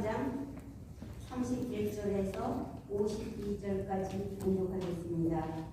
13장 31절에서 52절까지 공독하겠습니다.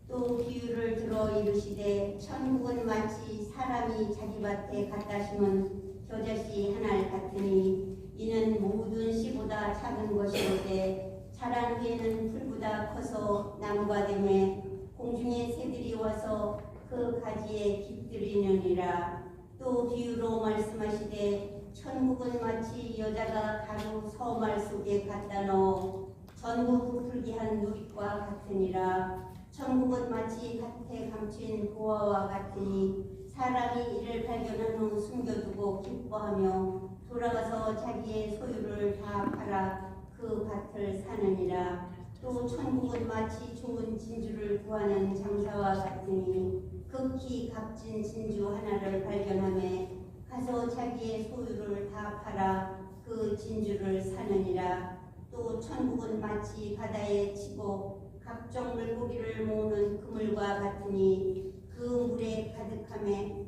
또 비유를 들어 이르시되 천국은 마치 사람이 자기 밭에 갖다 심은 겨자씨 하나 같으니 이는 모든 씨보다 작은 것이로되 자란 후에는 풀보다 커서 나무가 되매 공중의 새들이 와서 그 가지에 깃들이느니라. 또 비유로 말씀하시되 천국은 마치 여자가 가루 서말 속에 갖다 넣어 전부 부풀게 한 누릿과 같으니라. 천국은 마치 밭에 감춘 보화와 같으니 사람이 이를 발견한 후 숨겨두고 기뻐하며 돌아가서 자기의 소유를 다 팔아 그 밭을 사느니라. 또 천국은 마치 좋은 진주를 구하는 장사와 같으니 극히 값진 진주 하나를 발견하며 가서 자기의 소유를 다 팔아 그 진주를 사느니라. 또 천국은 마치 바다에 치고 각종 물고기를 모으는 그물과 같으니 그 물에 가득함에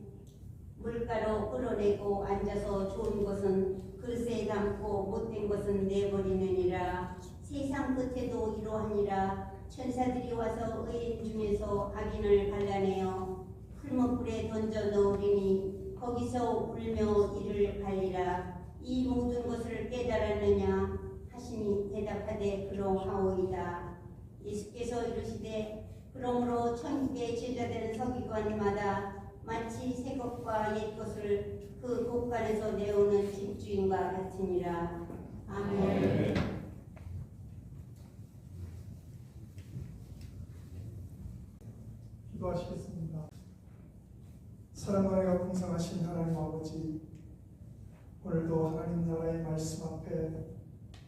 물가로 끌어내고 앉아서 좋은 것은 그릇에 담고 못된 것은 내버리느니라. 세상 끝에도 이러하니라. 천사들이 와서 의인 중에서 악인을 갈라내어 풀무불에 던져 넣으리니 거기서 울며 이를 갈리라. 이 모든 것을 깨달았느냐 하시니 대답하되 그러하오이다. 예수께서 이르시되 그러므로 천국의 제자된 서기관마다 마치 새 것과 옛 것을 그 곳간에서 내오는 집주인과 같으니라. 아멘. 기도하시겠습니다. 사랑과 은혜가 풍성하신 하나님 아버지, 오늘도 하나님 나라의 말씀 앞에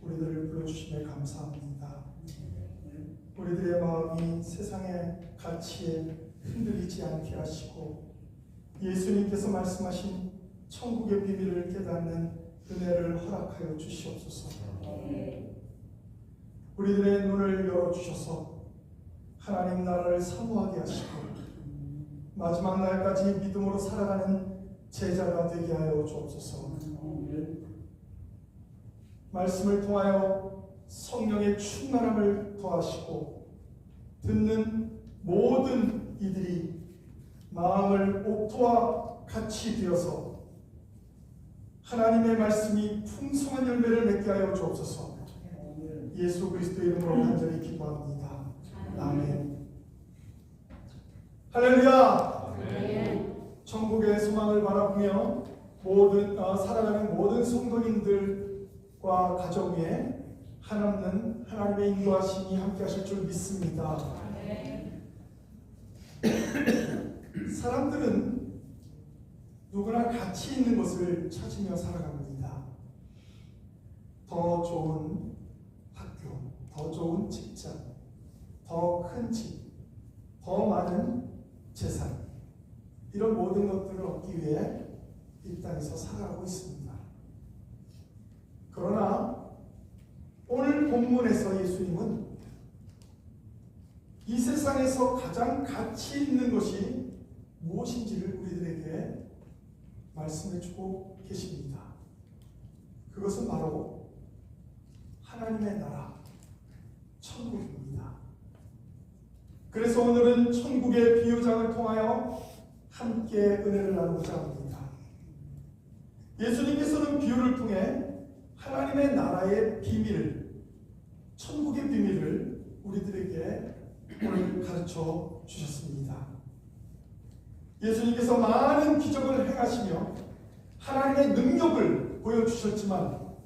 우리들을 불러주심에 감사합니다. 우리들의 마음이 세상의 가치에 흔들리지 않게 하시고 예수님께서 말씀하신 천국의 비밀을 깨닫는 은혜를 허락하여 주시옵소서. 우리들의 눈을 열어주셔서 하나님 나라를 사모하게 하시고 마지막 날까지 믿음으로 살아가는 제자가 되게 하여 주옵소서. 말씀을 통하여 성령의 충만함을 더하시고 듣는 모든 이들이 마음을 옥토와 같이 되어서 하나님의 말씀이 풍성한 열매를 맺게 하여 주옵소서. 예수 그리스도의 이름으로 간절히 기도합니다. 아멘. 할렐루야. 천국의 소망을 바라보며 살아가는 모든 성도님들과 가정 위에 한없는 하나님의 인도하심이 함께 하실 줄 믿습니다. 사람들은 누구나 가치 있는 것을 찾으며 살아갑니다. 더 좋은 학교, 더 좋은 직장, 더 큰 집, 더 많은 재산, 이런 모든 것들을 얻기 위해 이 땅에서 살아가고 있습니다. 그러나 오늘 본문에서 예수님은 이 세상에서 가장 가치 있는 것이 무엇인지를 우리들에게 말씀해주고 계십니다. 그것은 바로 하나님의 나라, 천국입니다. 그래서 오늘은 천국의 비유장을 통하여 함께 은혜를 나누고자 합니다. 예수님께서는 비유를 통해 하나님의 나라의 비밀, 천국의 비밀을 우리들에게 오늘 가르쳐 주셨습니다. 예수님께서 많은 기적을 행하시며 하나님의 능력을 보여주셨지만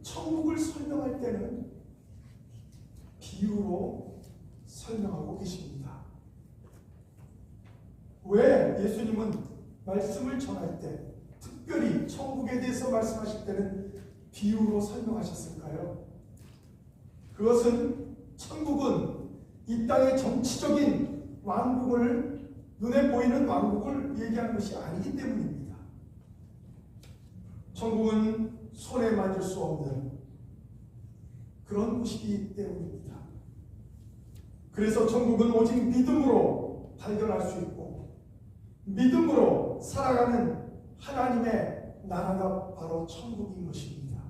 천국을 설명할 때는 비유로 설명하고 계십니다. 왜 예수님은 말씀을 전할 때, 특별히 천국에 대해서 말씀하실 때는 비유로 설명하셨을까요? 그것은 천국은 이 땅의 정치적인 왕국을, 눈에 보이는 왕국을 얘기하는 것이 아니기 때문입니다. 천국은 손에 만질 수 없는 그런 곳이기 때문입니다. 그래서 천국은 오직 믿음으로 발견할 수 있고 믿음으로 살아가는 하나님의 나라가 바로 천국인 것입니다.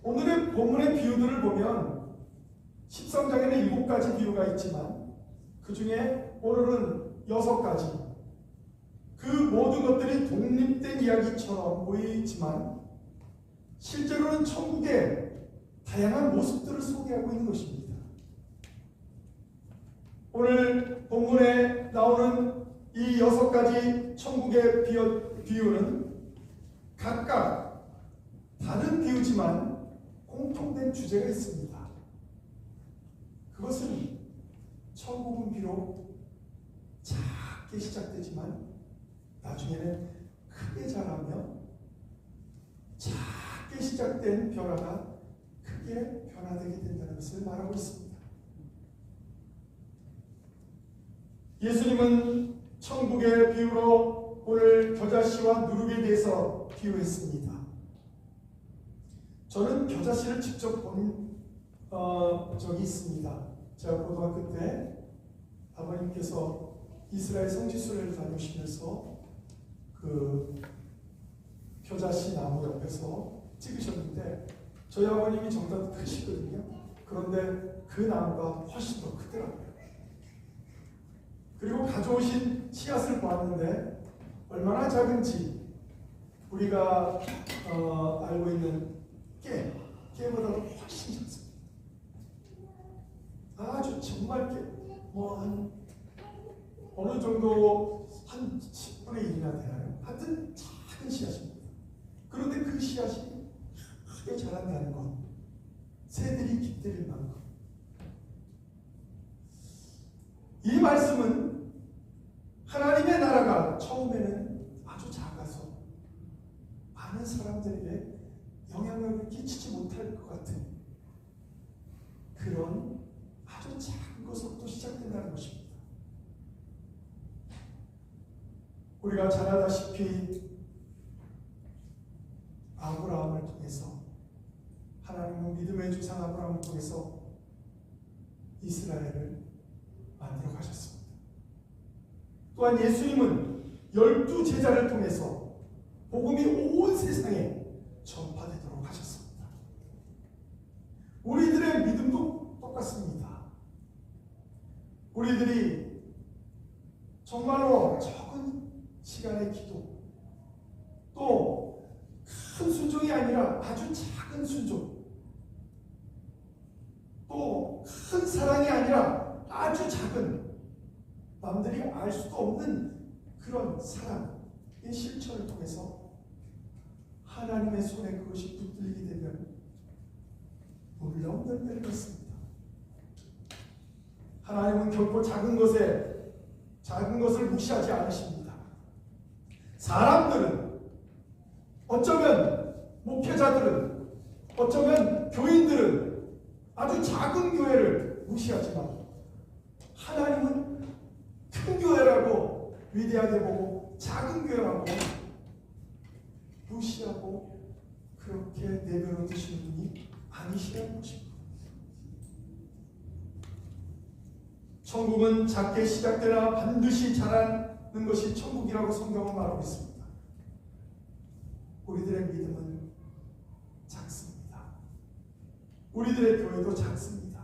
오늘의 본문의 비유들을 보면 13장에는 7가지 비유가 있지만 그 중에 오늘은 6가지. 그 모든 것들이 독립된 이야기처럼 보이지만 실제로는 천국의 다양한 모습들을 소개하고 있는 것입니다. 오늘 본문에 나오는 이 6가지 천국의 비유는 각각 다른 비유지만 공통된 주제가 있습니다. 그것은 천국은 비록 작게 시작되지만 나중에는 크게 자라며 작게 시작된 변화가 크게 변화되게 된다는 것을 말하고 있습니다. 예수님은 천국의 비유로 오늘 겨자씨와 누룩에 대해서 비유했습니다. 저는 겨자씨를 직접 본 적이 있습니다. 제가 고등학교 때 아버님께서 이스라엘 성지순례를 다니시면서 그 겨자씨 나무 옆에서 찍으셨는데 저희 아버님이 정말 크시거든요. 그런데 그 나무가 훨씬 더 크더라고요. 그리고 가져오신 씨앗을 보았는데 얼마나 작은지 우리가 알고 있는 깨보다도 훨씬 작습니다. 아주 정말 한 어느 정도 한 10분의 1이나 되나요? 하여튼 작은 씨앗입니다. 그런데 그 씨앗이 크게 자란다는 것, 새들이 깃들일 만큼. 이 말씀은 하나님의 나라가 처음에는 아주 작아서 많은 사람들에게 영향력을 끼치지 못할 것 같은 그런 아주 작은 것으로부터 시작된다는 것입니다. 우리가 잘 알다시피 아브라함을 통해서 하나님은 믿음의 조상 아브라함을 통해서 이스라엘을 만들어 가셨습니다. 또한 예수님은 12제자를 통해서 복음이 온 세상에 전파되도록 하셨습니다. 우리들의 믿음도 똑같습니다. 우리들이 정말로 적은 시간의 기도, 또 큰 순종이 아니라 아주 작은 순종, 또 큰 사랑이 아니라 아주 작은, 남들이 알 수도 없는 그런 사랑의 실천을 통해서 하나님의 손에 그것이 붙들리게 되면 놀라운 열매를 맺습니다. 하나님은 결코 작은 것을 무시하지 않으십니다. 사람들은, 어쩌면 목회자들은, 어쩌면 교인들은 아주 작은 교회를 무시하지만 하나님은 큰 교회라고 위대하게 보고 작은 교회라고 무시하고 그렇게 내버려 두시는 분이 아니시라는 것입니다. 천국은 작게 시작되나 반드시 자라는 것이 천국이라고 성경은 말하고 있습니다. 우리들의 믿음은 작습니다. 우리들의 교회도 작습니다.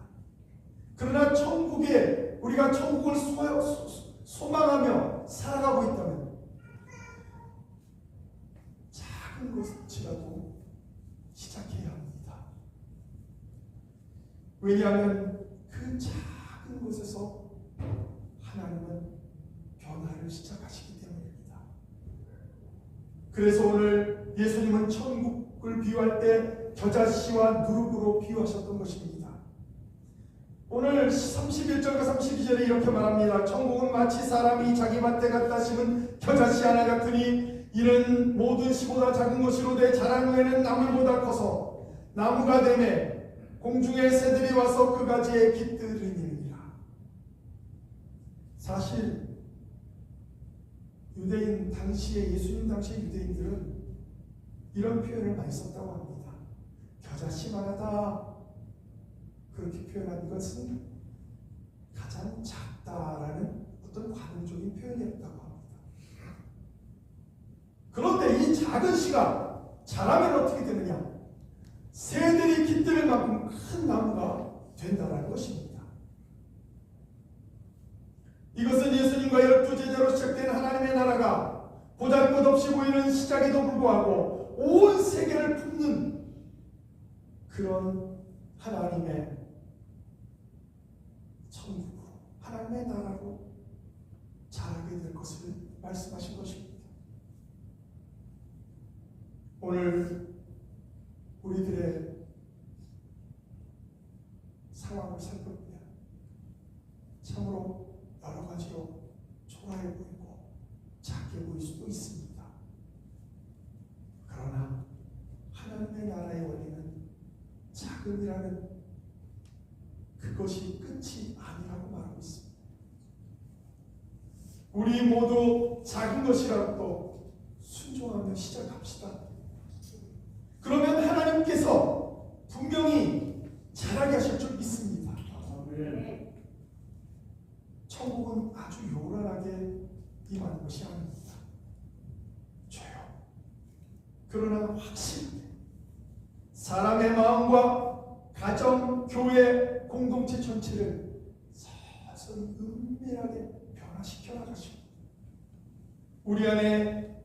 그러나 우리가 천국을 소망하며 살아가고 있다면 작은 것이라도 시작해야 합니다. 왜냐하면 그 작은 곳에서 하나님은 변화를 시작하시기 때문입니다. 그래서 오늘 예수님은 천국을 비유할 때 겨자씨와 누룩으로 비유하셨던 것입니다. 오늘 31절과 32절에 이렇게 말합니다. 천국은 마치 사람이 자기 밭에 갖다 심은 겨자씨 하나 같으니 이는 모든 씨보다 작은 것이로되 자란 후에는 나물보다 커서 나무가 되매 공중의 새들이 와서 그 가지에 깃들으니라. 사실 유대인 당시에, 예수님 당시의 유대인들은 이런 표현을 많이 썼다고 합니다. 겨자씨만하다, 그렇게 표현한 것은 가장 작다라는 어떤 관용적인 표현이었다고 합니다. 그런데 이 작은 씨가 자라면 어떻게 되느냐? 새들이 깃들 만큼 큰 나무가 된다는 것입니다. 이것은 예수님과 12제자로 시작된 하나님의 나라가 보잘것없이 보이는 시작에도 불구하고 온 세계를 품는 그런 하나님의 천국으로, 하나님의 나라로 자라게 될 것을 말씀하신 것입니다. 오늘 우리들의 상황을 살펴보면 참으로 여러 가지로 초라해 보이고 작게 보일 수도 있습니다. 그러나 하나님의 나라의 원리는 작음이라는 그것이 끝이 아니라고 말하고 있습니다. 우리 모두 작은 것이라도 순종하며 시작합시다. 그러면 하나님께서 분명히 잘하게 하실 줄 믿습니다. 천국은 아주 요란하게 임하는 것이 아닙니다. 죄요. 그러나 확실히 사람의 마음과 가정, 교회, 공동체 전체를 서서히 은밀하게 변화시켜 나가시고 우리 안에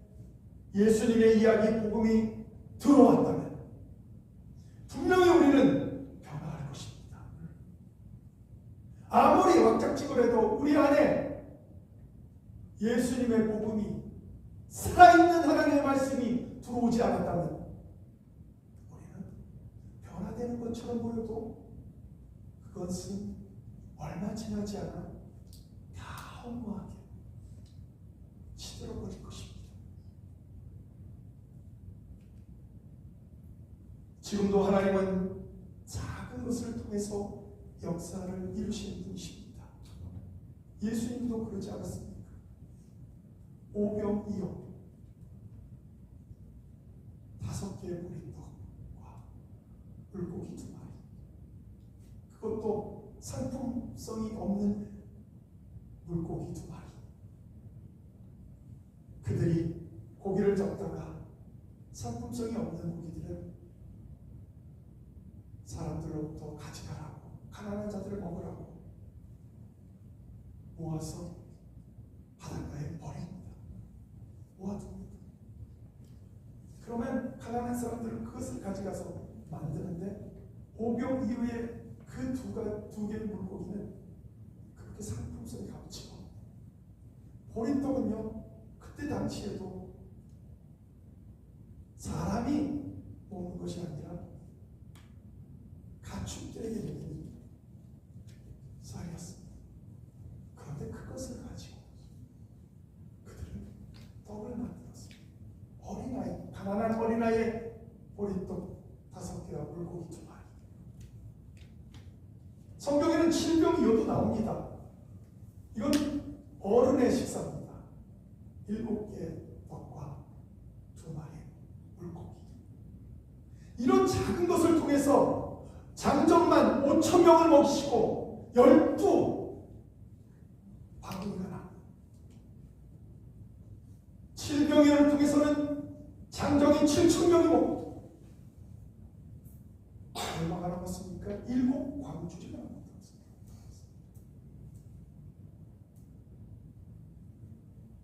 예수님의 이야기, 복음이 들어왔다면 분명히 우리는 변화할 것입니다. 아무리 왁작지껄해도 우리 안에 예수님의 복음이 살아있는 하나님의 말씀이 들어오지 않았다면 우리는 변화되는 것처럼 보여도 그것은 얼마 지나지 않아 다 허무하게 시들어버릴 것입니다. 지금도 하나님은 작은 것을 통해서 역사를 이루시는 분이십니다. 예수님도 그러지 않았습니까? 오병이어 5개의 보리떡과 물고기 2마리, 그것도 상품성이 없는 물고기 2마리. 그들이 고기를 잡다가 상품성이 없는 고기들을 사람들로부터 가져가라고, 가난한 자들을 먹으라고 모아서 바닷가에 버립니다. 모아둡니다. 그러면 가난한 사람들은 그것을 가져가서 만드는데 오병 이후에 그 두 개의 물고기는 그렇게 상품성이 값지고, 보리떡은요 그때 당시에도 사람이 먹는 것이 아니라 가축들에게 먹는 쌀이었습니다. 그런데 그것을 가지고 그들은 떡을 만들었습니다. 어린아이, 가난한 어린아이의 보리떡 5개와 물고기 2마리. 성경에는 칠병이어도 나옵니다. 이건 어른의 식사입니다. 7개의 떡과 2마리의 물고기. 이런 작은 것을 통해서 장정만 5,000명을 먹이시고 12바구니가 납니다. 칠병이어를 통해서는 장정인 7,000명이 먹고 얼마가 남았습니까? 7광주리가 남았습니다.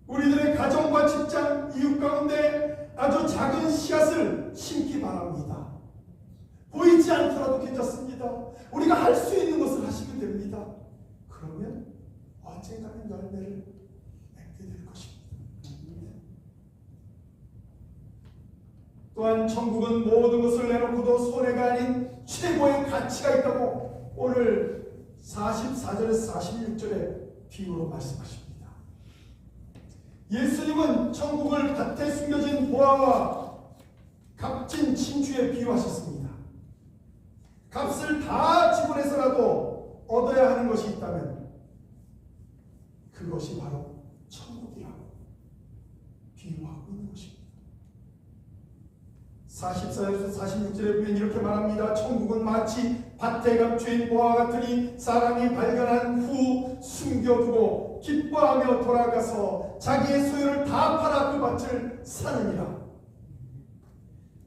우리들의 가정과 직장, 이웃 가운데 아주 작은 씨앗을 심기 바랍니다. 보이지 않더라도 괜찮습니다. 우리가 할 수 있는 것을 하시면 됩니다. 그러면 언젠가는 열매를 맺게 될 것입니다. 또한 천국은 모든 것을 내놓고도 손해가 아닌 최고의 가치가 있다고 오늘 44절에서 46절에 비유로 말씀하십니다. 예수님은 천국을 밭에 숨겨진 보화와 값진 진주에 비유하셨습니다. 값을 다 지불해서라도 얻어야 하는 것이 있다면 그것이 바로 천국이라고 비유하고 있는 것입니다. 44에서 46절에 보면 이렇게 말합니다. 천국은 마치 밭에 감추인 보화 같으니 사람이 발견한 후 숨겨두고 기뻐하며 돌아가서 자기의 소유를 다 팔아 그 밭을 사느니라.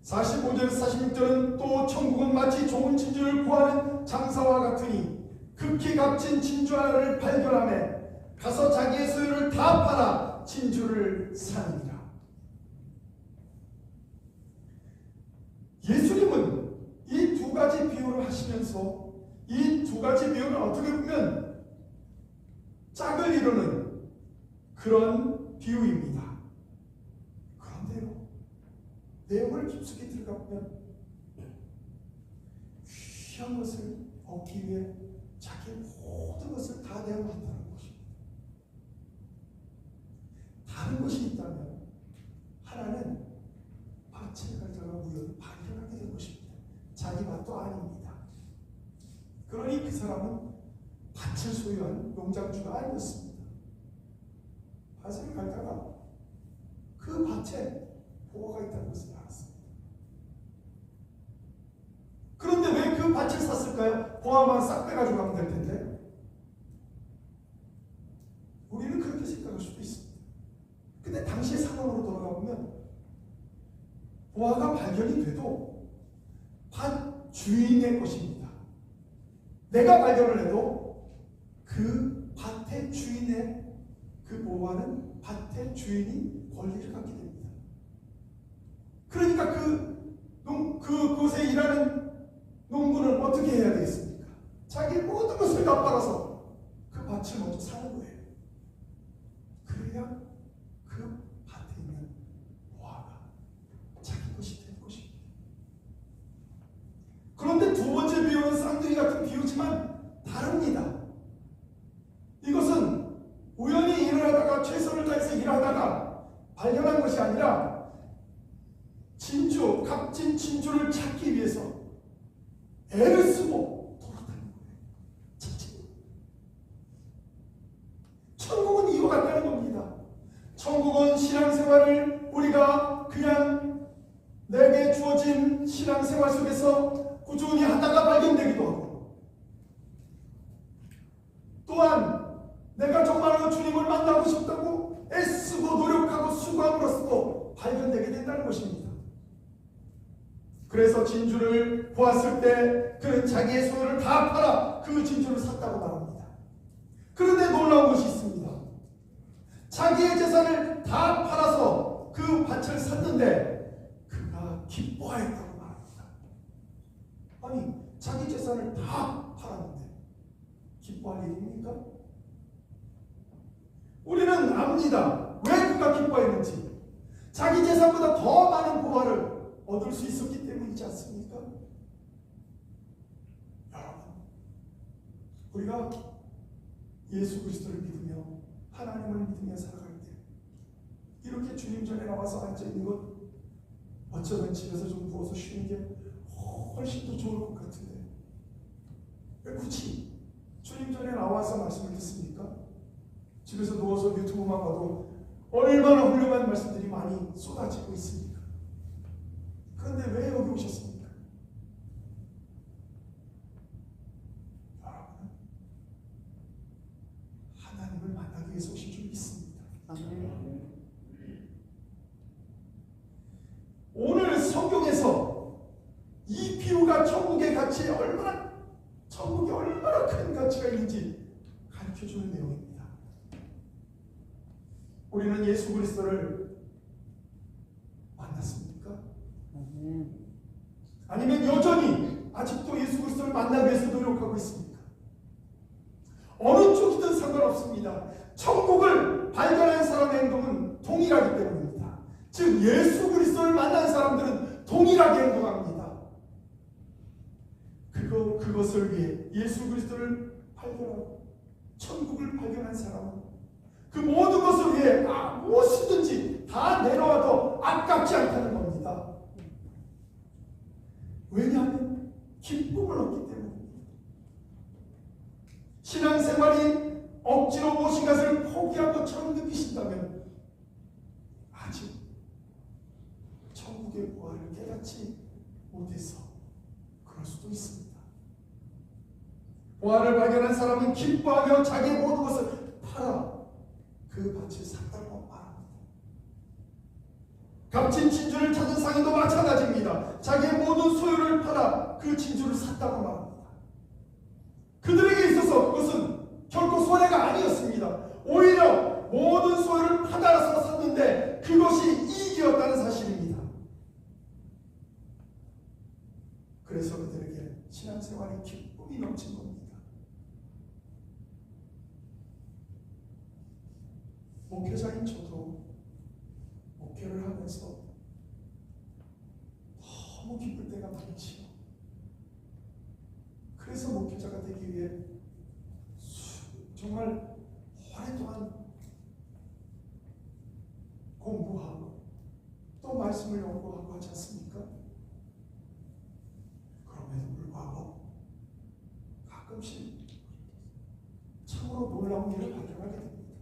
45절에서 46절은 또 천국은 마치 좋은 진주를 구하는 장사와 같으니 극히 값진 진주 하나를 발견하며 가서 자기의 소유를 다 팔아 진주를 사느니라. 예수님은 이 두 가지 비유를 하시면서 이 두 가지 비유는 어떻게 보면 짝을 이루는 그런 비유입니다. 그런데요, 내용을 깊숙이 들어가 보면 귀한 것을 얻기 위해 자기 모든 것을 다 내어놓는다는 것입니다. 다른 것이 있다면 하나는 밭을 가져가 우연히 발견하게 된 것입니다. 자기 밭도 아닙니다. 그러니 그 사람은 밭을 소유한 농장주가 아니었습니다. 밭을 갈다가 그 밭에 보화가 있다는 것을 알았습니다. 그런데 왜 그 밭을 샀을까요? 보화만 싹 빼가지고 가면 될 텐데. 우리는 그렇게 생각할 수도 있습니다. 근데 당시의 상황으로 돌아가 보면 보화가 발견이 돼도 밭 주인의 것입니다. 내가 발견을 해도 그 밭의 주인의 그 보화는 밭의 주인이 권리를 갖게 됩니다. 그러니까 그곳에 일하는 농부는 어떻게 해야 되겠습니까? 자기 모든 것을 다 팔아서 그 밭을 먼저 사는 거예요. 그래야 그 밭에 있는 보화가 자기 것이 되는 것입니다. 그런데 두 번째 비유는 쌍둥이 같은 비유지만 다릅니다. 이것은 우연히 일을 하다가 최선을 다해서 일하다가 발견한 것이 아니라 진주, 값진 진주를 찾기 위해서 애를 쓰고 돌아다니는 거예요. 천국은 이와 같다는 겁니다. 천국은 신앙생활을 우리가 그냥 내게 주어진 신앙생활 속에서 꾸준히 하다가 발견되기도 하고, 또한 내가 정말로 주님을 만나고 싶다고 애쓰고 노력하고 수고함으로써 발견되게 된다는 것입니다. 그래서 진주를 보았을 때 그는 자기의 소유를 다 팔아 그 진주를 샀다고 말합니다. 그런데 놀라운 것이 있습니다. 자기의 재산을 다 팔아서 그 밭을 샀는데 그가 기뻐했다고 말합니다. 아니, 자기 재산을 다 팔았는데 기뻐할 일입니까? 우리는 압니다. 왜 그가 기뻐했는지. 자기 재산보다 더 많은 보화를 얻을 수 있었기 때문이지 않습니까? 여러분, 우리가 예수 그리스도를 믿으며 하나님을 믿으며 살아갈 때 이렇게 주님 전에 나와서 앉아있는 것, 어쩌면 집에서 좀 누워서 쉬는 게 훨씬 더 좋을 것 같은데 왜 굳이 주님 전에 나와서 말씀을 듣습니까? 집에서 누워서 유튜브만 봐도 얼마나 훌륭한 말씀들이 많이 쏟아지고 있습니다. 그런데 왜 여기 오셨습니까? 여러분은 하나님을 만나기 위해서 오신 줄 믿습니다. 오늘 성경에서 이 비유가 천국의 가치에 천국에 얼마나 큰 가치가 있는지 가르쳐주는 내용입니다. 우리는 예수 그리스도를 만났습니까? 아니면 여전히 아직도 예수 그리스도를 만나기 위해서 노력하고 있습니까? 어느 쪽이든 상관없습니다. 천국을 발견한 사람의 행동은 동일하기 때문입니다. 즉 예수 그리스도를 만난 사람들은 동일하게 행동합니다. 그것을 위해 예수 그리스도를 발견하고 천국을 발견한 사람은 그 모든 것을 위해 무엇이든지 다 내려와도 아깝지 않다는 겁니다. 왜냐하면 기쁨을 얻기 때문입니다. 신앙생활이 억지로 무엇인 것을 포기한 것처럼 느끼신다면 아직 천국의 보화를 깨닫지 못해서 그럴 수도 있습니다. 보화를 발견한 사람은 기뻐하며 자기의 모든 것을 팔아 그 밭을 샀다고 말합니다. 값진 진주 진주를 찾은 상인도 마찬가지입니다. 자기의 모든 소유를 팔아 그 진주를 샀다고 말합니다. 그들에게 있어서 그것은 결코 손해가 아니었습니다. 오히려 모든 소유를 팔아서 샀는데 그것이 이익이었다는 사실입니다. 그래서 그들에게 신앙생활의 기쁨이 넘친 겁니다. 목회자인 저도 목회를 하면서 너무 기쁠 때가 많지요. 그래서 목회자가 되기 위해 정말 오랫동안 공부하고 또 말씀을 연구하고 하지 않습니까? 그럼에도 불구하고 가끔씩 참으로 놀라운 일을 발견하게 됩니다.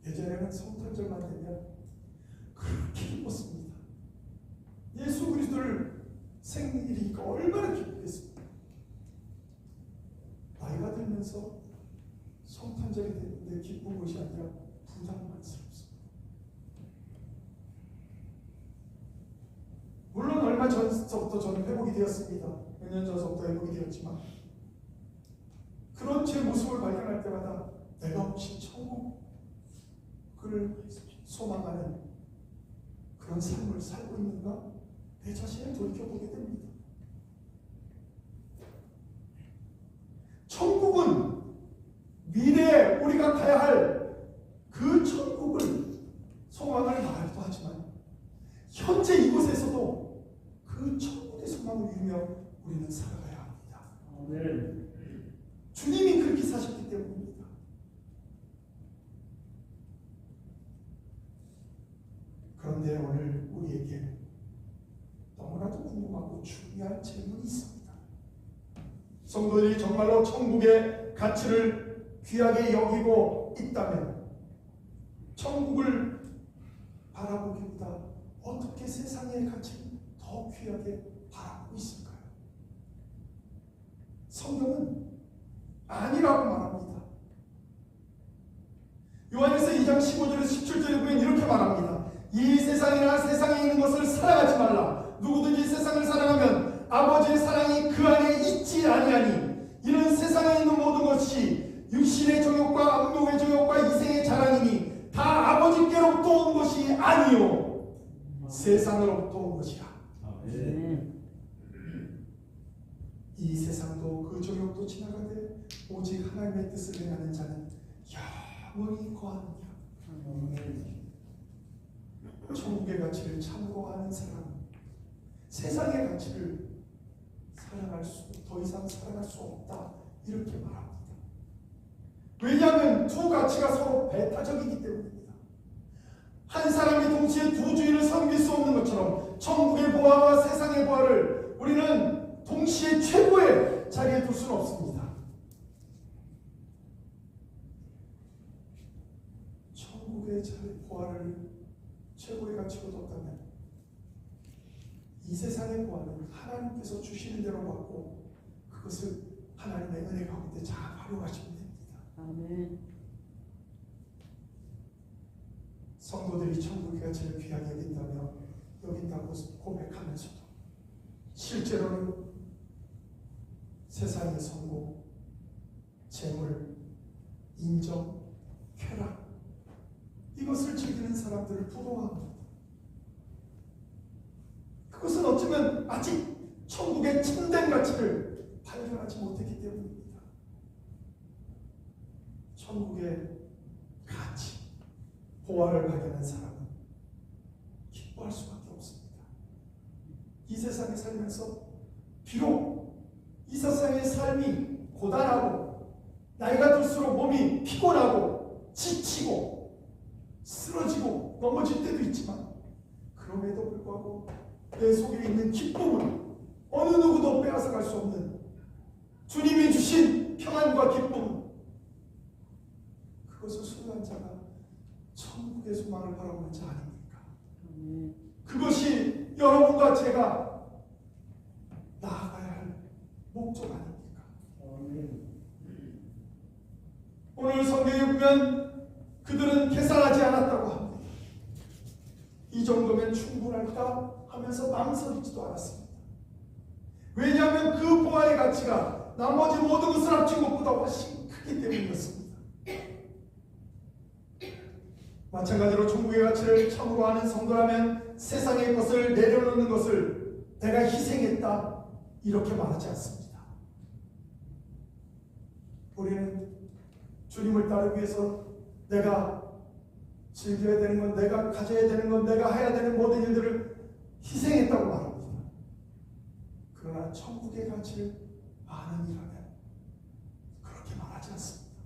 예전에는 성탄절만 되면 그렇게 기뻤습니다. 예수 그리스도를 생일이니까 얼마나 기쁘겠습니까? 나이가 들면서 성탄절이 되는데 기쁜 것이 아니라 부담만스럽습니다. 물론 얼마 전서부터 저는 회복이 되었습니다. 몇 년 전서부터 회복이 되었지만 그런 제 모습을 발견할 때마다 내가 혹시 천국을 소망하는 그런 삶을 살고 있는가? 내 자신을 돌이켜보게 됩니다. 천국은 미래에 우리가 가야 할 그 천국을 소망을 말도 하지만 현재 이곳에서도 그 천국의 소망을 이루며 우리는 살아가야 합니다. 아멘. 주님이 그렇게 사셨기 때문입니다. 그런데 오늘 우리에게 너무나도 궁금하고 중요한 질문이 있습니다. 성도들이 정말로 천국의 가치를 귀하게 여기고 있다면 천국을 바라보기보다 어떻게 세상의 가치를 더 귀하게 바라보고 있을까요? 성경은 아니라고 말합니다. 요한일서 2장 15절에서 17절에 보면 이렇게 말합니다. 이 세상이나 세상에 있는 것을 사랑하지 말라. 누구든지 세상을 사랑하면 아버지의 사랑이 그 안에 있지 아니하니 이는 세상에 있는 모든 것이 육신의 정욕과 안목의 정욕과 이생의 자랑이니 다 아버지께로부터 온 것이 아니요 세상으로부터 온 것이라. 아멘. 이 세상도 그 정욕도 지나가되 오직 하나님의 뜻을 행하는 자는 영원히 거하느니라. 천국의 가치를 참으로 아는 사람은 세상의 가치를 더 이상 사랑할 수 없다 이렇게 말합니다. 왜냐하면 두 가치가 서로 배타적이기 때문입니다. 한 사람이 동시에 두 주인을 섬길 수 없는 것처럼 천국의 보화와 세상의 보화를 우리는 동시에 최고의 자리에 둘 수는 없습니다. 천국의 보화를 최고의 가치로 뒀다면 이 세상의 보화는 하나님께서 주시는 대로 받고 그것을 하나님의 은혜 가운데 잘 활용하시면 됩니다. 아멘. 성도들이 천국의 가치를 귀하게 여긴다고 고백하면서도 실제로는 세상의 성공, 재물, 인정, 쾌락 이것을 즐기는 사람들을 부러워합니다. 그것은 어쩌면 아직 천국의 참된 가치를 발견하지 못했기 때문입니다. 천국의 가치, 보화를 발견한 사람은 기뻐할 수밖에 없습니다. 이 세상에 살면서 비록 이 세상의 삶이 고단하고 나이가 들수록 몸이 피곤하고 지치고 쓰러지고 넘어질 때도 있지만 그럼에도 불구하고 내 속에 있는 기쁨은 어느 누구도 빼앗아갈 수 없는 주님이 주신 평안과 기쁨은 그것을 소유한 자가 천국의 소망을 바라보는 자 아닙니까? 그것이 여러분과 제가 나아가야 할 목적 아닙니까? 오늘 성경에 보면 그들은 계산하지 않았다고 합니다. 이 정도면 충분할까 하면서 망설이지도 않았습니다. 왜냐하면 그 보화의 가치가 나머지 모든 것을 합친 것보다 훨씬 크기 때문이었습니다. 마찬가지로 천국의 가치를 참으로 아는 성도라면 세상의 것을 내려놓는 것을 내가 희생했다 이렇게 말하지 않습니다. 우리는 주님을 따르기 위해서 내가 즐겨야 되는 건, 내가 가져야 되는 건, 내가 해야 되는 모든 일들을 희생했다고 말합니다. 그러나 천국의 가치를 아는 이라면 그렇게 말하지 않습니다.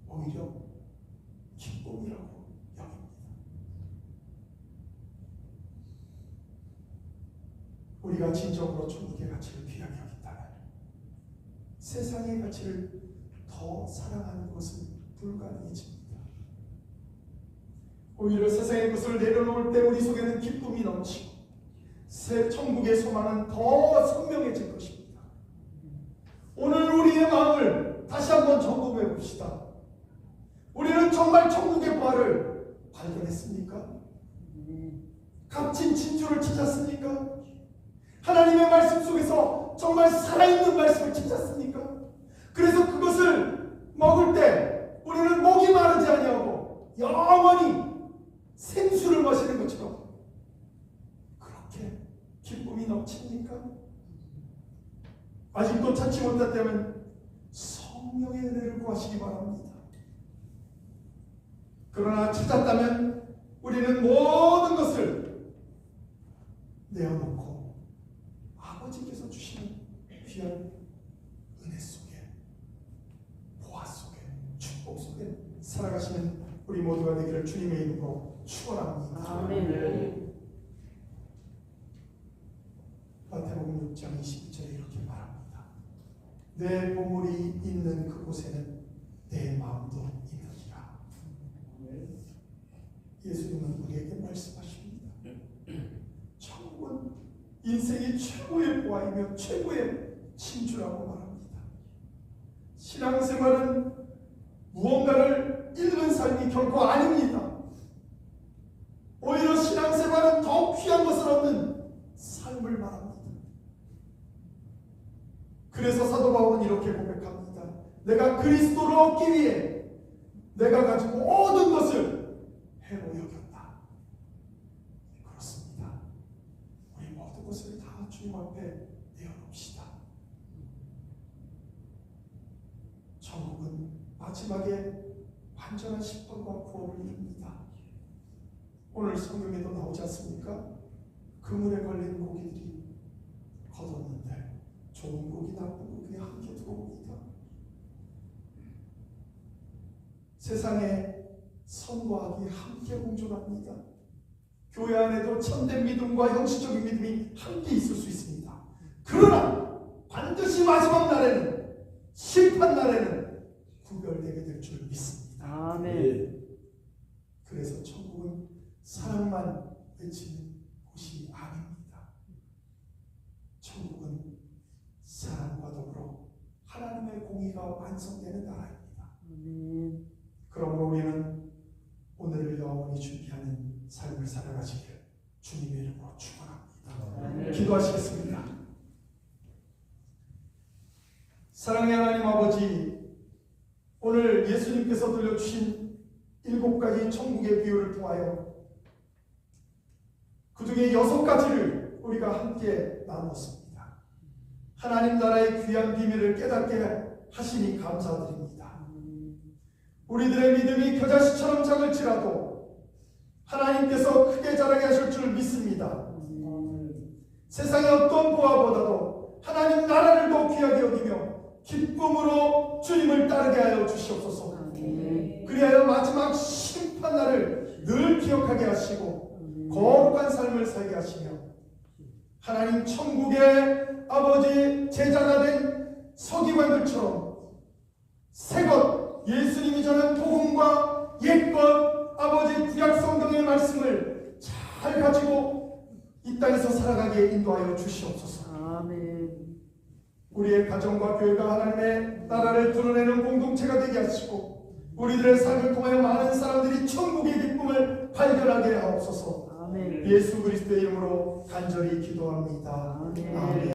오히려 기쁨이라고 여깁니다. 우리가 진정으로 천국의 가치를 귀하게 여긴다면 세상의 가치를 더 사랑하는 것은 불가능해집니다. 오히려 세상의 것을 내려놓을 때 우리 속에는 기쁨이 넘치고 새 천국의 소망은 더 선명해질 것입니다. 오늘 우리의 마음을 다시 한번 점검해 봅시다. 우리는 정말 천국의 부활을 발견했습니까? 값진 진주를 찾았습니까? 하나님의 말씀 속에서 정말 살아있는 말씀을 찾았습니까? 그래서 그것을 먹을 때 우리는 목이 마르지 아니하고 영원히 생수를 마시는 것처럼 그렇게 기쁨이 넘칩니까? 아직도 찾지 못했다면 성령의 은혜를 구하시기 바랍니다. 그러나 찾았다면 우리는 모든 것을 내어놓고 아버지께서 주시는 귀한 은혜 속에, 보화 속에, 축복 속에 살아가시는 우리 모두가 되기를 주님의 이름으로 축원합니다. 아멘. 마태복음 6장 22절에 이렇게 말합니다. 내 보물이 있는 그곳에는 내 마음도 있느니라. 예수님은 우리에게 말씀하십니다. 천국은 인생의 최고의 보화이며 최고의 진주라고 말합니다. 신앙생활은 무언가를 잃는 삶이 결코 아닙니다. 오히려 신앙생활은 더욱 귀한 것을 얻는 삶을 말합니다. 그래서 사도 바울은 이렇게 고백합니다. 내가 그리스도를 얻기 위해 내가 가지고 모든 것을 해로 여겼다. 그렇습니다. 우리 모든 것을 다 주님 앞에 내어놓읍시다. 천국은 마지막에 완전한 심판과 구원을 이룹니다. 오늘 성경에도 나오지 않습니까? 그물에 걸린 고기들이 걷었는데 좋은 고기 나쁜 고기 함께 들어옵니다. 세상에 선과 악이 함께 공존합니다. 교회 안에도 참된 믿음과 형식적인 믿음이 함께 있을 수 있습니다. 그러나 반드시 마지막 날에는, 심판 날에는 구별되게 될 줄 믿습니다. 아멘. 그래서 천국은 사랑만 외치는 곳이 아닙니다. 천국은 사랑과 더불어 하나님의 공의가 완성되는 나라입니다. 그러므로 우리는 오늘을 영원히 준비하는 삶을 살아가시길 주님의 이름으로 축원합니다. 기도하시겠습니다. 사랑의 하나님 아버지, 오늘 예수님께서 들려주신 7가지 천국의 비유를 통하여 그 중에 6가지를 우리가 함께 나눴습니다. 하나님 나라의 귀한 비밀을 깨닫게 하시니 감사드립니다. 우리들의 믿음이 겨자씨처럼 작을지라도 하나님께서 크게 자라게 하실 줄 믿습니다. 세상의 어떤 보화보다도 하나님 나라를 더 귀하게 여기며 기쁨으로 주님을 따르게 하여 주시옵소서. 그리하여 마지막 심판날을 늘 기억하게 하시고 거룩한 삶을 살게 하시며 하나님 천국의 아버지 제자가 된 서기관들처럼 새것 예수님이 전한 복음과 옛것 아버지 구약 성경의 말씀을 잘 가지고 이 땅에서 살아가기에 인도하여 주시옵소서. 아멘. 우리의 가정과 교회가 하나님의 나라를 드러내는 공동체가 되게 하시고 우리들의 삶을 통하여 많은 사람들이 천국의 기쁨을 발견하게 하옵소서. 아멘. 예수 그리스도의 이름으로 간절히 기도합니다. 아멘. 아멘.